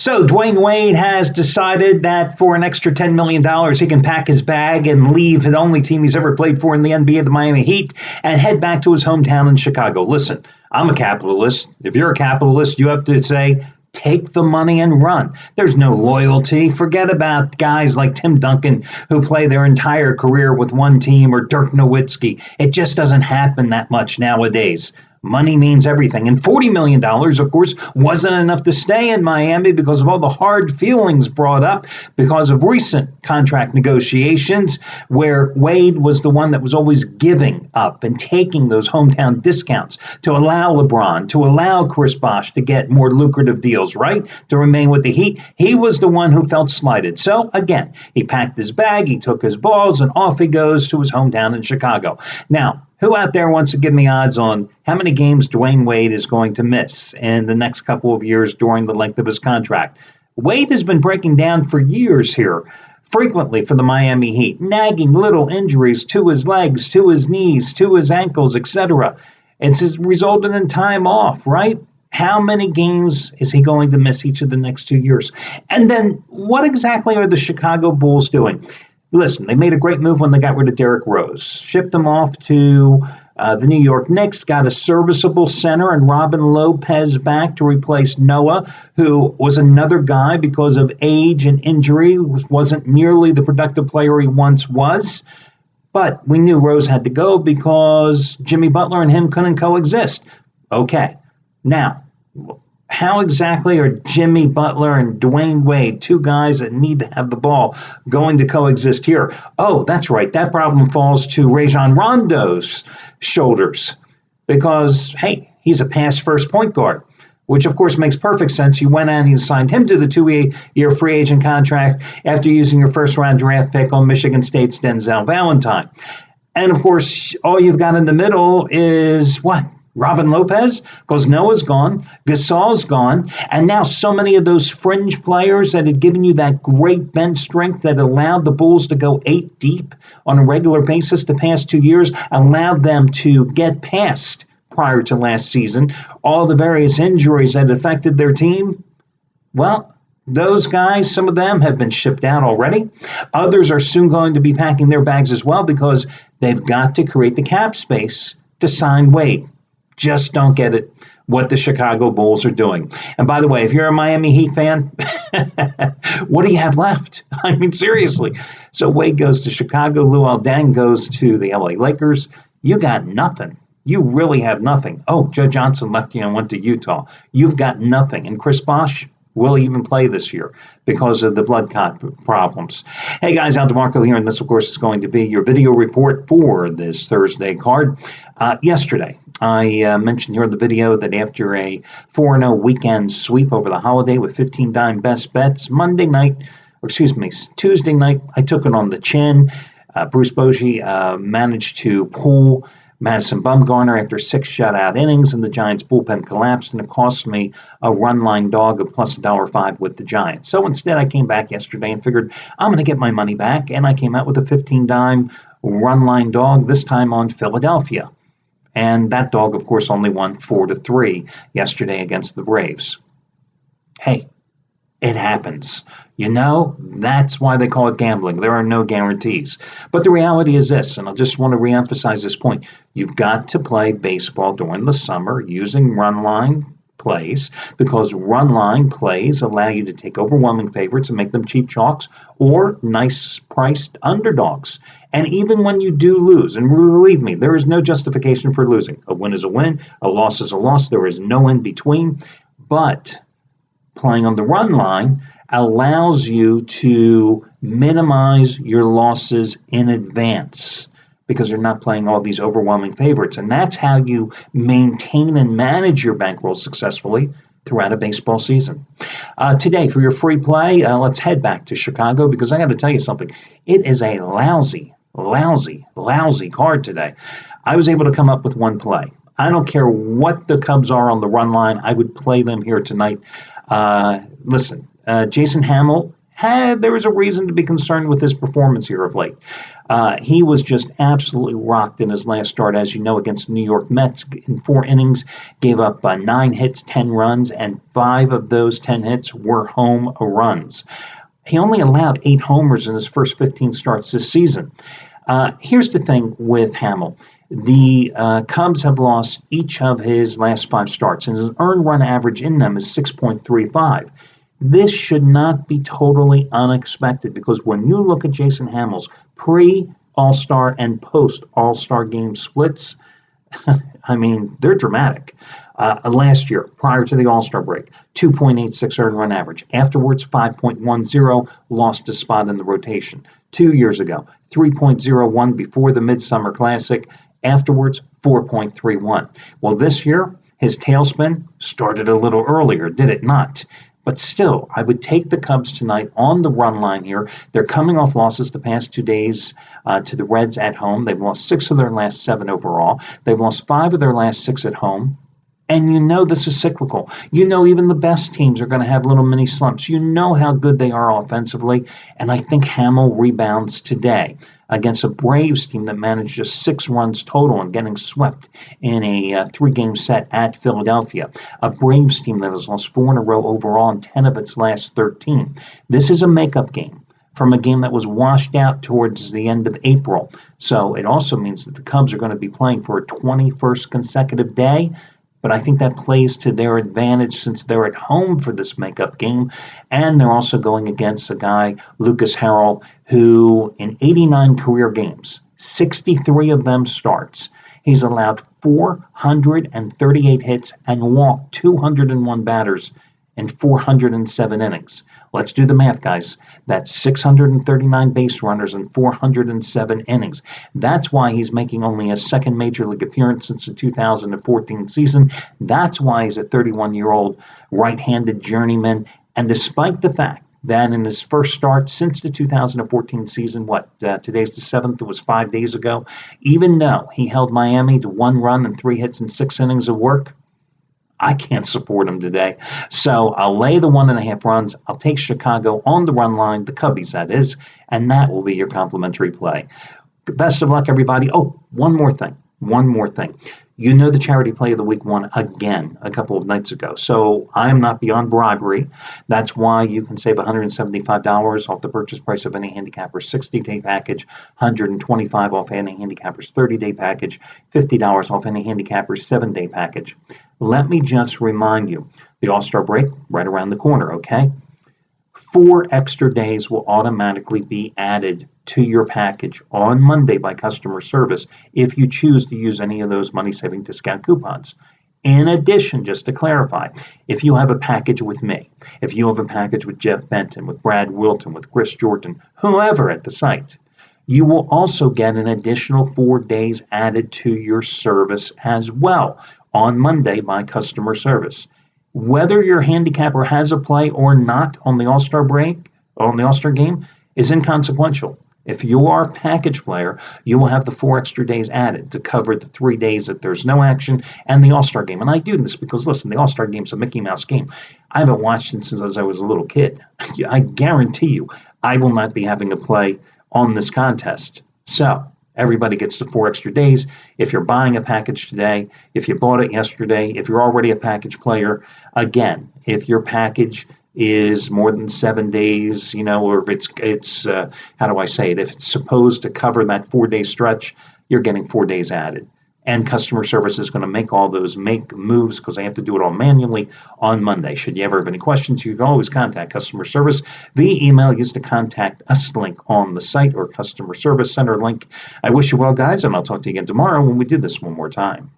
So Dwayne Wade has decided that for an extra $10 million, he can pack his bag and leave the only team he's ever played for in the NBA, the Miami Heat, and head back to his hometown in Chicago. Listen, I'm a capitalist. If you're a capitalist, you have to say, take the money and run. There's no loyalty. Forget about guys like Tim Duncan who play their entire career with one team or Dirk Nowitzki. It just doesn't happen that much nowadays. Money means everything. And $40 million, of course, wasn't enough to stay in Miami because of all the hard feelings brought up because of recent contract negotiations where Wade was the one that was always giving up and taking those hometown discounts to allow LeBron, to allow Chris Bosh to get more lucrative deals, right? To remain with the Heat. He was the one who felt slighted. So, again, he packed his bag, he took his balls, and off he goes to his hometown in Chicago. Now, who out there wants to give me odds on how many games Dwayne Wade is going to miss in the next couple of years during the length of his contract? Wade has been breaking down for years here, frequently for the Miami Heat, nagging little injuries to his legs, to his knees, to his ankles, etc. It's resulted in time off, right? How many games is he going to miss each of the next 2 years? And then what exactly are the Chicago Bulls doing? Listen, they made a great move when they got rid of Derrick Rose, shipped him off to the New York Knicks, got a serviceable center and Robin Lopez back to replace Noah, who was another guy because of age and injury, wasn't nearly the productive player he once was. But we knew Rose had to go because Jimmy Butler and him couldn't coexist. Okay, now, how exactly are Jimmy Butler and Dwayne Wade, two guys that need to have the ball, going to coexist here? Oh, that's right. That problem falls to Rajon Rondo's shoulders because, hey, he's a pass-first point guard, which, of course, makes perfect sense. You went out and you signed him to the two-year free agent contract after using your first-round draft pick on Michigan State's Denzel Valentine. And, of course, all you've got in the middle is what? Robin Lopez, because Noah's gone, Gasol's gone, and now so many of those fringe players that had given you that great bench strength that allowed the Bulls to go 8 deep on a regular basis the past 2 years, allowed them to get past, prior to last season, all the various injuries that affected their team. Well, those guys, some of them have been shipped out already. Others are soon going to be packing their bags as well because they've got to create the cap space to sign Wade. Just don't get it what the Chicago Bulls are doing. And by the way, if you're a Miami Heat fan, what do you have left? I mean, seriously. So Wade goes to Chicago, Luol Deng goes to the LA Lakers. You got nothing. You really have nothing. Oh, Joe Johnson left you and went to Utah. You've got nothing. And Chris Bosh will even play this year because of the blood clot problems. Hey guys, Al DeMarco here, and this, of course, is going to be your video report for this Thursday card. Yesterday, I mentioned here in the video that after a 4-0 weekend sweep over the holiday with 15 dime best bets, Tuesday night, I took it on the chin. Bruce Bochy managed to pull Madison Bumgarner after 6 shutout innings, and the Giants' bullpen collapsed, and it cost me a run line dog of plus $1.05 with the Giants. So instead, I came back yesterday and figured I'm going to get my money back, and I came out with a 15-dime run line dog, this time on Philadelphia. And that dog, of course, only won 4-3 yesterday against the Braves. Hey, it happens. You know, that's why they call it gambling. There are no guarantees. But the reality is this, and I just want to reemphasize this point. You've got to play baseball during the summer using run line plays because run line plays allow you to take overwhelming favorites and make them cheap chalks or nice priced underdogs. And even when you do lose, and believe me, there is no justification for losing. A win is a win, a loss is a loss. There is no in between. But playing on the run line allows you to minimize your losses in advance because you're not playing all these overwhelming favorites. And that's how you maintain and manage your bankroll successfully throughout a baseball season. Today, for your free play, let's head back to Chicago because I got to tell you something. It is a lousy card today. I was able to come up with one play. I don't care what the Cubs are on the run line. I would play them here tonight. Listen, Jason Hamill there was a reason to be concerned with his performance here of late. He was just absolutely rocked in his last start, as you know, against the New York Mets in 4 innings, gave up 9 hits, 10 runs, and 5 of those 10 hits were home runs. He only allowed 8 homers in his first 15 starts this season. Here's the thing with Hammel. The Cubs have lost each of his last 5 starts, and his earned run average in them is 6.35. This should not be totally unexpected, because when you look at Jason Hammel's pre-All-Star and post-All-Star game splits, I mean, they're dramatic. Last year, prior to the All-Star break, 2.86 earned run average. Afterwards, 5.10, lost a spot in the rotation. 2 years ago, 3.01 before the Midsummer Classic. Afterwards, 4.31. Well, this year, his tailspin started a little earlier, did it not? But still, I would take the Cubs tonight on the run line here. They're coming off losses the past 2 days to the Reds at home. They've lost 6 of their last 7 overall. They've lost 5 of their last 6 at home. And you know this is cyclical. You know even the best teams are going to have little mini slumps. You know how good they are offensively. And I think Hammel rebounds today against a Braves team that managed just 6 runs total and getting swept in a 3-game set at Philadelphia. A Braves team that has lost 4 in a row overall in 10 of its last 13. This is a makeup game from a game that was washed out towards the end of April. So it also means that the Cubs are going to be playing for a 21st consecutive day. But I think that plays to their advantage since they're at home for this makeup game. And they're also going against a guy, Lucas Harrell, who in 89 career games, 63 of them starts, he's allowed 438 hits and walked 201 batters in 407 innings. Let's do the math, guys. That's 639 base runners and 407 innings. That's why he's making only a second major league appearance since the 2014 season. That's why he's a 31-year-old right-handed journeyman. And despite the fact that in his first start since the 2014 season, today's the 7th, it was 5 days ago, even though he held Miami to 1 run and 3 hits and 6 innings of work, I can't support him today. So I'll lay the 1.5 runs. I'll take Chicago on the run line, the Cubbies that is, and that will be your complimentary play. Best of luck, everybody. Oh, one more thing. You know the charity play of the week won again a couple of nights ago. So I am not beyond bribery. That's why you can save $175 off the purchase price of any handicapper's 60-day package, $125 off any handicapper's 30-day package, $50 off any handicapper's 7-day package. Let me just remind you, the All-Star break right around the corner, okay? 4 extra days will automatically be added to your package on Monday by customer service if you choose to use any of those money-saving discount coupons. In addition, just to clarify, if you have a package with me, if you have a package with Jeff Benton, with Brad Wilton, with Chris Jordan, whoever at the site, you will also get an additional 4 days added to your service as well on Monday by customer service. Whether your handicapper has a play or not on the All-Star break, on the All-Star game, is inconsequential. If you are a package player, you will have the 4 extra days added to cover the 3 days that there's no action and the All-Star game. And I do this because, listen, the All-Star game's a Mickey Mouse game. I haven't watched it since I was a little kid. I guarantee you I will not be having a play on this contest. So everybody gets the 4 extra days. If you're buying a package today, if you bought it yesterday, if you're already a package player, again, if your package is more than 7 days, or if it's how do I say it? If it's supposed to cover that 4-day stretch, you're getting 4 days added. And customer service is going to make all those moves because I have to do it all manually on Monday. Should you ever have any questions, you can always contact customer service via email. Use the contact us link on the site or customer service center link. I wish you well, guys, and I'll talk to you again tomorrow when we do this one more time.